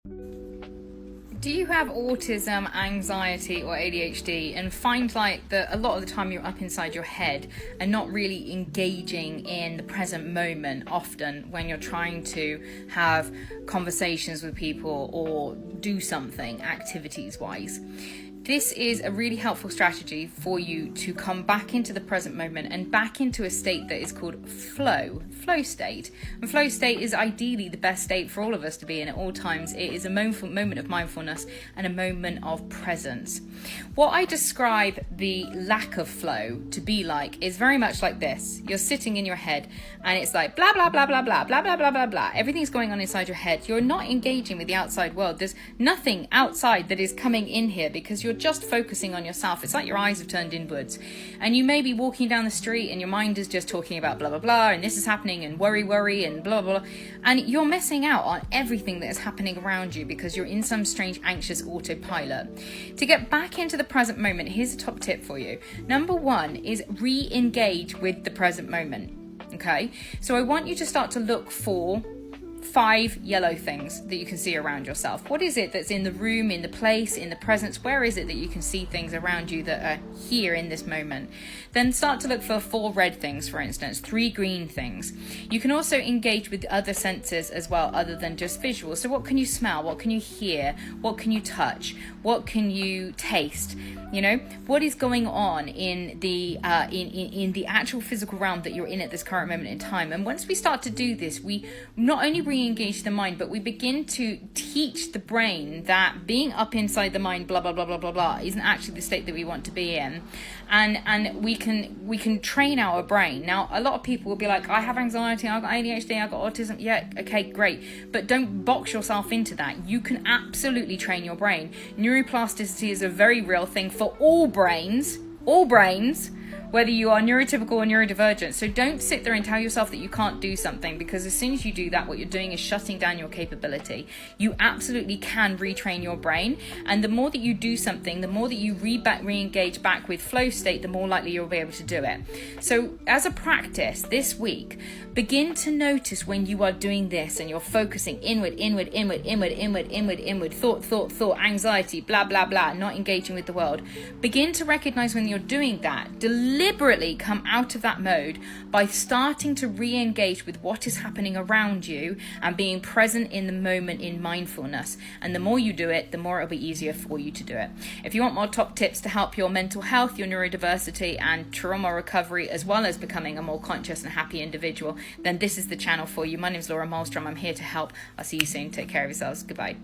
Do you have autism, anxiety, or ADHD and find like that a lot of the time you're up inside your head and not really engaging in the present moment often when you're trying to have conversations with people or do something activities-wise? This is a really helpful strategy for you to come back into the present moment and back into a state that is called flow state. And flow state is ideally the best state for all of us to be in at all times. It is a moment of mindfulness and a moment of presence. What I describe the lack of flow to be like is very much like this. You're sitting in your head and it's like blah, blah, blah, blah, blah, blah, blah, blah, blah, blah. Everything's going on inside your head. You're not engaging with the outside world. There's nothing outside that is coming in here because you're just focusing on yourself. It's like your eyes have turned inwards, and you may be walking down the street and your mind is just talking about blah blah blah and this is happening and worry and blah blah blah, and you're missing out on everything that is happening around you because you're in some strange anxious autopilot. To get back into the present moment, here's a top tip for you. Number one is re-engage with the present moment. Okay, so I want you to start to look for 5 yellow things that you can see around yourself. What is it that's in the room, in the place, in the presence? Where is it that you can see things around you that are here in this moment? Then start to look for 4 red things, for instance, 3 green things. You can also engage with other senses as well, other than just visual. So what can you smell? What can you hear? What can you touch? What can you taste? You know, what is going on in the actual physical realm that you're in at this current moment in time? And once we start to do this, we not only re-engage the mind, but we begin to teach the brain that being up inside the mind, blah blah blah blah blah blah, isn't actually the state that we want to be in, and we can train our brain. Now, a lot of people will be like, I have anxiety, I've got ADHD, I've got autism. Yeah, okay, great, but don't box yourself into that. You can absolutely train your brain. Neuroplasticity is a very real thing for all brains, whether you are neurotypical or neurodivergent. So don't sit there and tell yourself that you can't do something, because as soon as you do that, what you're doing is shutting down your capability. You absolutely can retrain your brain, and the more that you do something, the more that you re-engage back with flow state, the more likely you'll be able to do it. So as a practice this week, begin to notice when you are doing this and you're focusing inward, thought, anxiety, blah, blah, blah, not engaging with the world. Begin to recognize when you're doing that. Deliberately come out of that mode by starting to re-engage with what is happening around you and being present in the moment in mindfulness. And the more you do it, the more it'll be easier for you to do it. If you want more top tips to help your mental health, your neurodiversity and trauma recovery, as well as becoming a more conscious and happy individual, then this is the channel for you. My name is Laura Maelstrom. I'm here to help. I'll see you soon. Take care of yourselves. Goodbye.